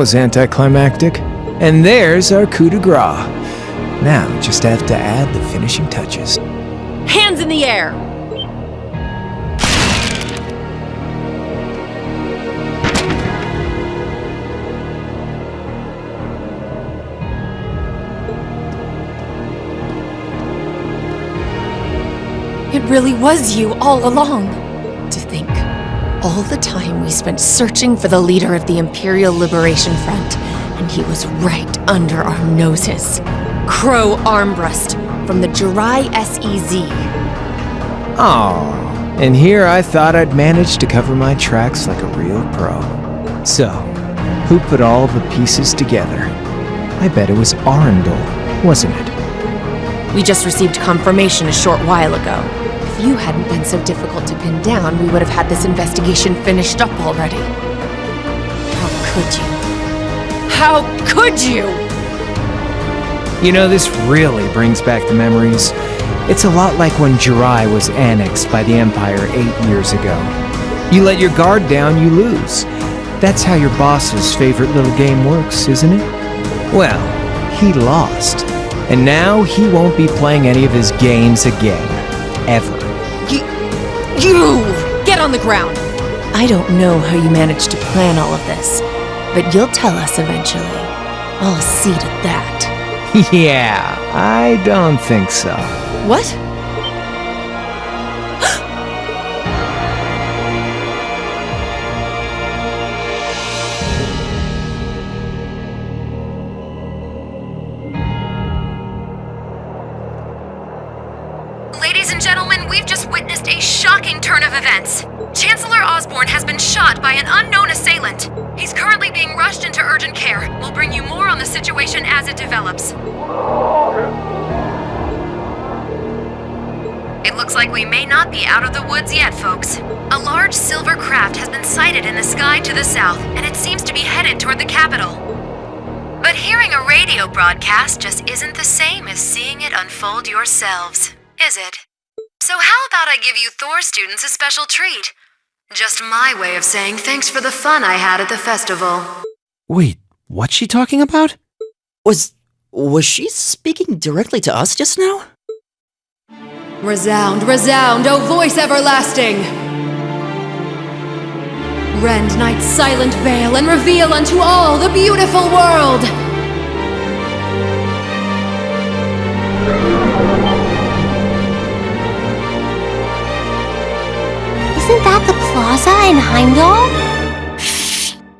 was anticlimactic. And there's our coup de grace. Now, just have to add the finishing touches. Hands in the air! It really was you all along. To think, all the time we spent searching for the leader of the Imperial Liberation Front, and he was right under our noses. Crow Armbrust from the Jirai SEZ. Aww, and here I thought I'd managed to cover my tracks like a real pro. So, who put all the pieces together? I bet it was Arundel, wasn't it? We just received confirmation a short while ago. If you hadn't been so difficult to pin down, we would have had this investigation finished up already. How could you? How could you? You know, this really brings back the memories. It's a lot like when Jirai was annexed by the Empire 8 years ago. You let your guard down, you lose. That's how your boss's favorite little game works, isn't it? Well, he lost. And now he won't be playing any of his games again. Ever. You! Get on the ground! I don't know how you managed to plan all of this, but you'll tell us eventually. I'll see to that. Yeah, I don't think so. What? Ladies and gentlemen, we've just witnessed a shocking turn of events. Chancellor Osborne has been shot by an unknown assailant. He's currently being rushed into urgent care. We'll bring you more on the situation as it develops. It looks like we may not be out of the woods yet, folks. A large silver craft has been sighted in the sky to the south, and it seems to be headed toward the capital. But hearing a radio broadcast just isn't the same as seeing it unfold yourselves, is it? So how about I give you Thor students a special treat? Just my way of saying thanks for the fun I had at the festival. Wait, what's she talking about? Was she speaking directly to us just now? Resound, resound, O voice everlasting! Rend night's silent veil and reveal unto all the beautiful world! Isn't that the plaza in Heimdall?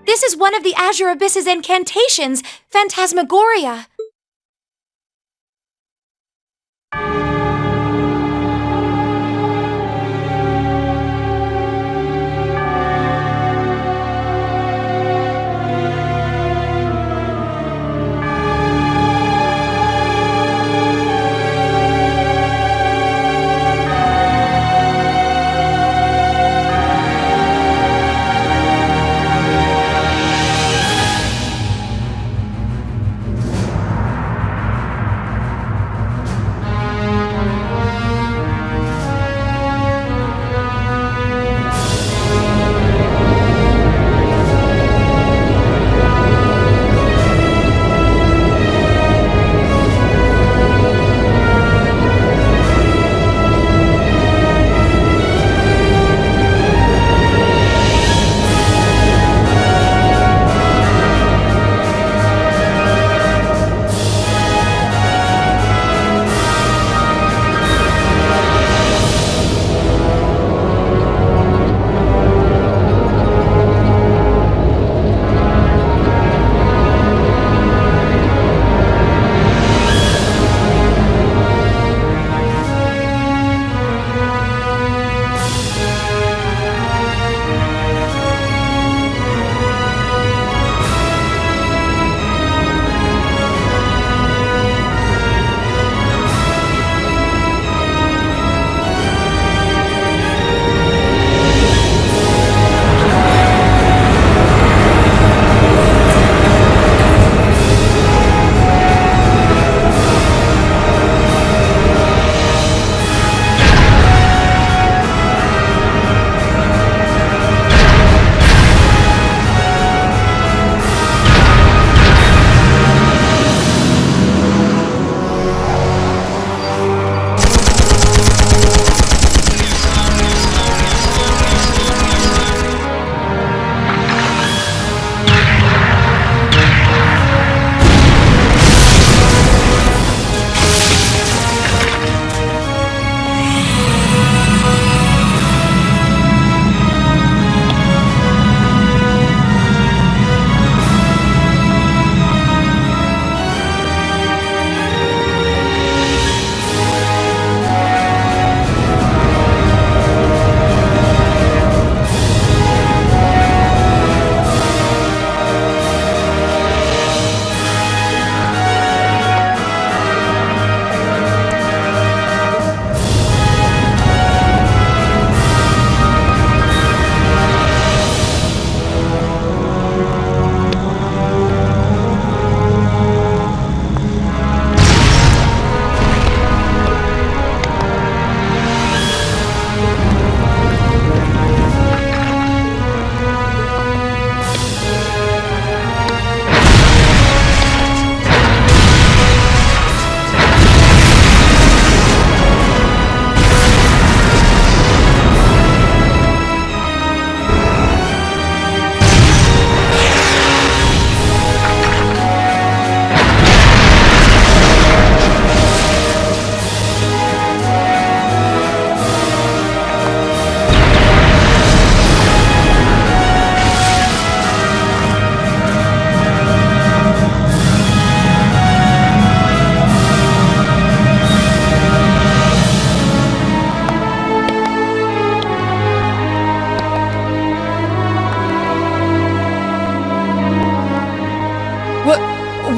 This is one of the Azure Abyss's incantations, Phantasmagoria.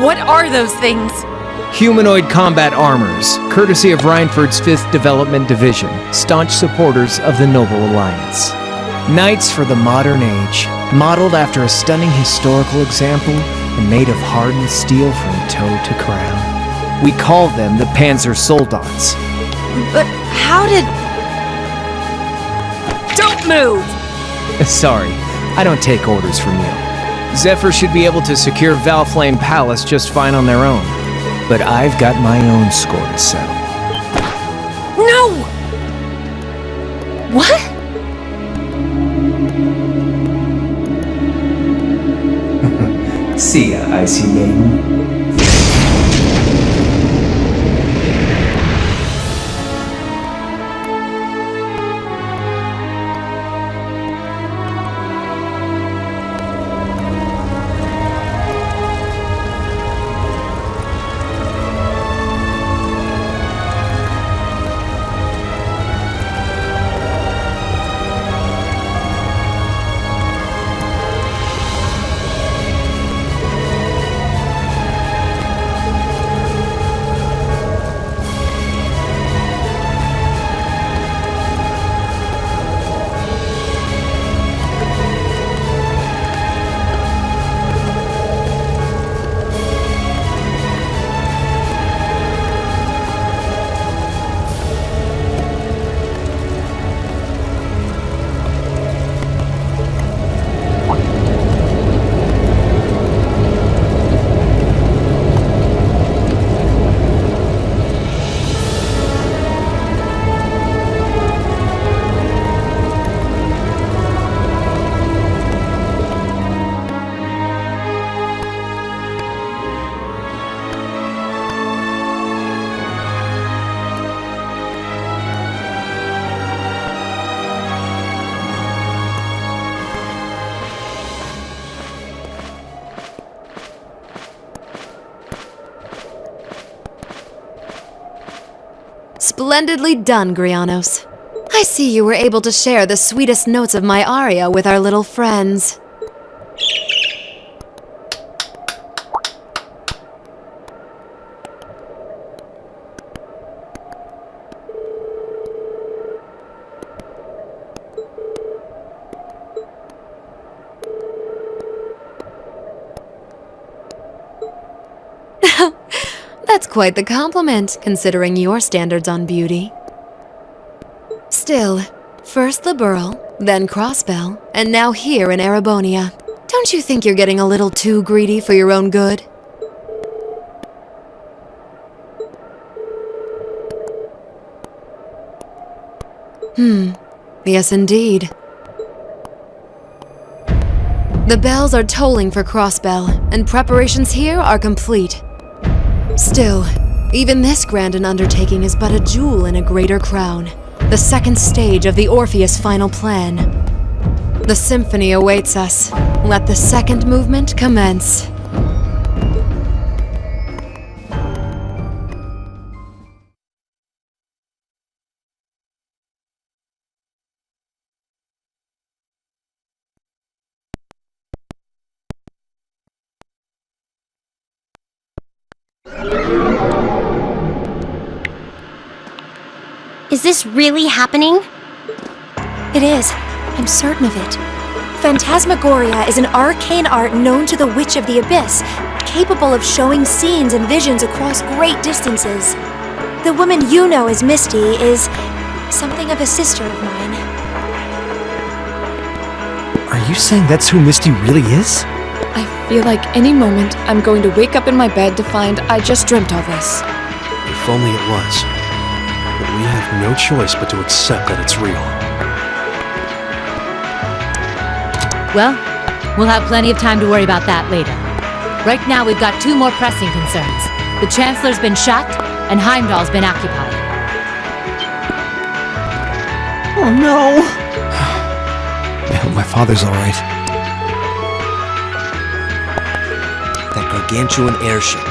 What are those things? Humanoid combat armors, courtesy of Reinford's 5th Development Division, staunch supporters of the Noble Alliance. Knights for the modern age, modeled after a stunning historical example and made of hardened steel from toe to crown. We call them the Panzer Soldats. But how did... Don't move! Sorry, I don't take orders from you. Zephyr should be able to secure Valflame Palace just fine on their own. But I've got my own score to settle. No! What? See ya, Icy Maiden. Splendidly done, Grianos. I see you were able to share the sweetest notes of my aria with our little friends. That's quite the compliment, considering your standards on beauty. Still, first the Burl, then Crossbell, and now here in Erebonia. Don't you think you're getting a little too greedy for your own good? Yes indeed. The bells are tolling for Crossbell, and preparations here are complete. Still, even this grand an undertaking is but a jewel in a greater crown, the second stage of the Orpheus final plan. The symphony awaits us. Let the second movement commence. Is this really happening? It is. I'm certain of it. Phantasmagoria is an arcane art known to the Witch of the Abyss, capable of showing scenes and visions across great distances. The woman you know as Misty is something of a sister of mine. Are you saying that's who Misty really is? I feel like any moment I'm going to wake up in my bed to find I just dreamt all this. If only it was. But we have no choice but to accept that it's real. Well, we'll have plenty of time to worry about that later. Right now we've got two more pressing concerns. The Chancellor's been shot, and Heimdall's been occupied. Oh no! I hope my father's alright. That gargantuan airship.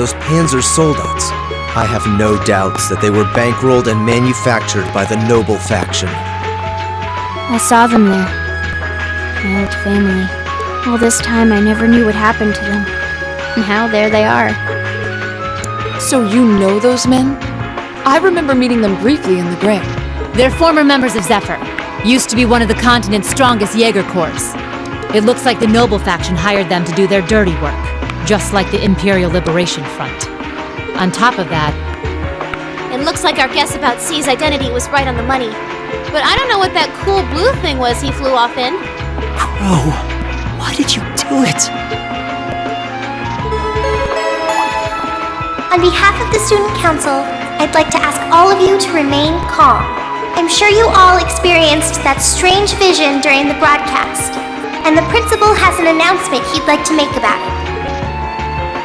Those Panzer Soldats. I have no doubts that they were bankrolled and manufactured by the Noble faction. I saw them there. My old family. All this time I never knew what happened to them. Now there they are. So you know those men? I remember meeting them briefly in the Gray. They're former members of Zephyr. Used to be one of the continent's strongest Jaeger corps. It looks like the Noble faction hired them to do their dirty work, just like the Imperial Liberation Front. On top of that... It looks like our guess about C's identity was right on the money. But I don't know what that cool blue thing was he flew off in. Crow, why did you do it? On behalf of the Student Council, I'd like to ask all of you to remain calm. I'm sure you all experienced that strange vision during the broadcast, and the principal has an announcement he'd like to make about it.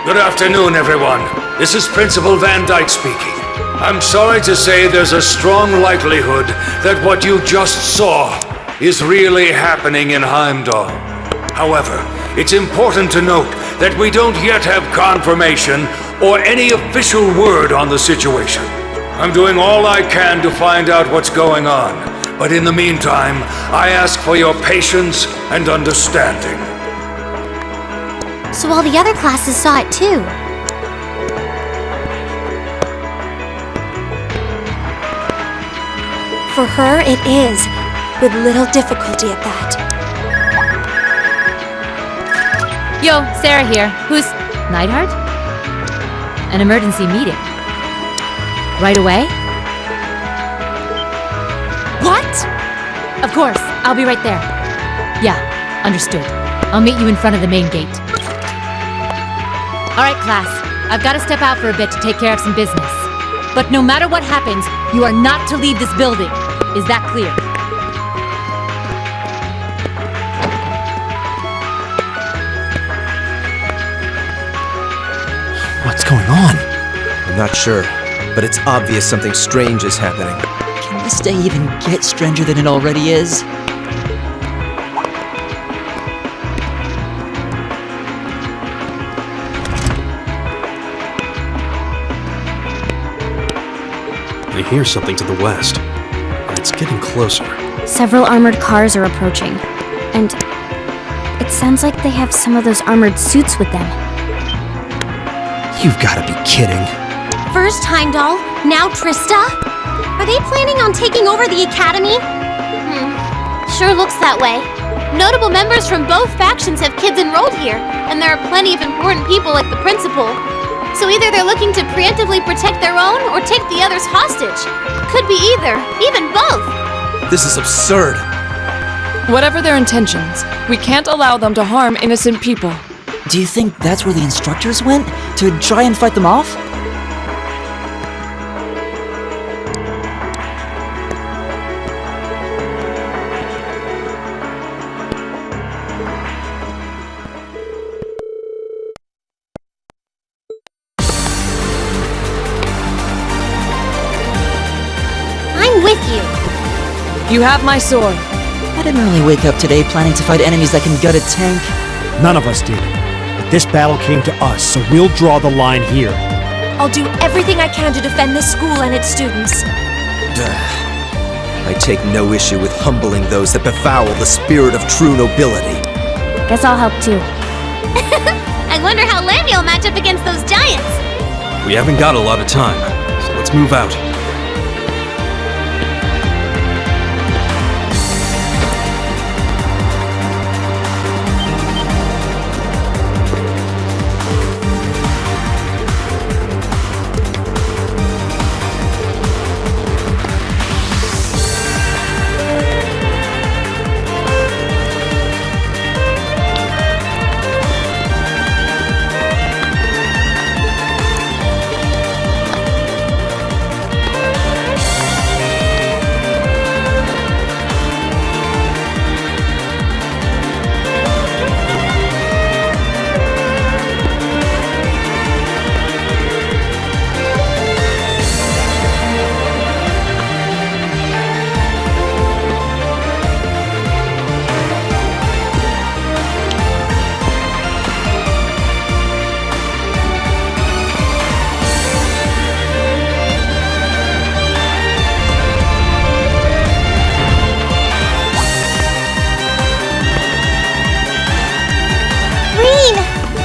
Good afternoon, everyone. This is Principal Van Dyke speaking. I'm sorry to say there's a strong likelihood that what you just saw is really happening in Heimdall. However, it's important to note that we don't yet have confirmation or any official word on the situation. I'm doing all I can to find out what's going on, but in the meantime, I ask for your patience and understanding. So all the other classes saw it too. For her, it is, with little difficulty at that. Yo, Sarah here. Who's... Neidhart? An emergency meeting. Right away? What? Of course, I'll be right there. Yeah, understood. I'll meet you in front of the main gate. Alright, class. I've got to step out for a bit to take care of some business. But no matter what happens, you are not to leave this building. Is that clear? What's going on? I'm not sure, but it's obvious something strange is happening. Can this day even get stranger than it already is? I hear something to the west, and it's getting closer. Several armored cars are approaching. And it sounds like they have some of those armored suits with them. You've gotta be kidding. First Heimdall, now Trista? Are they planning on taking over the academy? Sure looks that way. Notable members from both factions have kids enrolled here, and there are plenty of important people like the principal. So either they're looking to preemptively protect their own or take the others hostage. Could be either, even both. This is absurd. Whatever their intentions, we can't allow them to harm innocent people. Do you think that's where the instructors went? To try and fight them off? I'm with you. You have my sword. I didn't really wake up today planning to fight enemies that can gut a tank. None of us did. But this battle came to us, so we'll draw the line here. I'll do everything I can to defend this school and its students. I take no issue with humbling those that befoul the spirit of true nobility. Guess I'll help too. I wonder how Landy will match up against those giants. We haven't got a lot of time, so let's move out.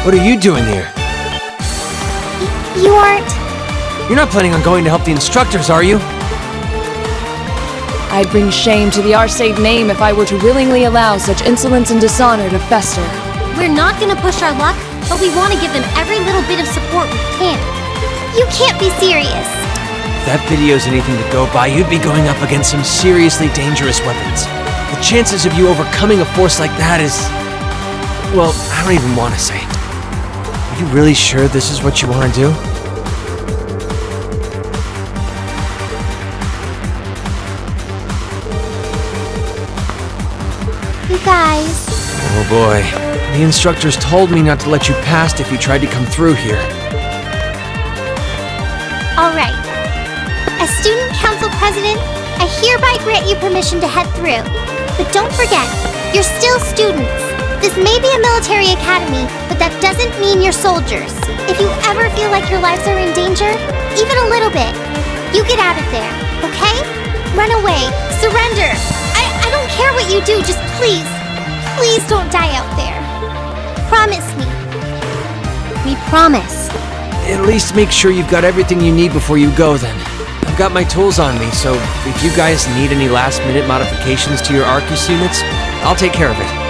What are you doing here? You aren't... You're not planning on going to help the instructors, are you? I'd bring shame to the Arcade name if I were to willingly allow such insolence and dishonor to fester. We're not gonna push our luck, but we want to give them every little bit of support we can. You can't be serious. If that video's anything to go by, you'd be going up against some seriously dangerous weapons. The chances of you overcoming a force like that is... well, I don't even want to say. Are you really sure this is what you want to do? You guys... Oh boy. The instructors told me not to let you past if you tried to come through here. Alright. As Student Council President, I hereby grant you permission to head through. But don't forget, you're still students. This may be a military academy, but that doesn't mean you're soldiers. If you ever feel like your lives are in danger, even a little bit, you get out of there, okay? Run away. Surrender. I don't care what you do, just please don't die out there. Promise me. We promise. At least make sure you've got everything you need before you go then. I've got my tools on me, so if you guys need any last-minute modifications to your Arcus units, I'll take care of it.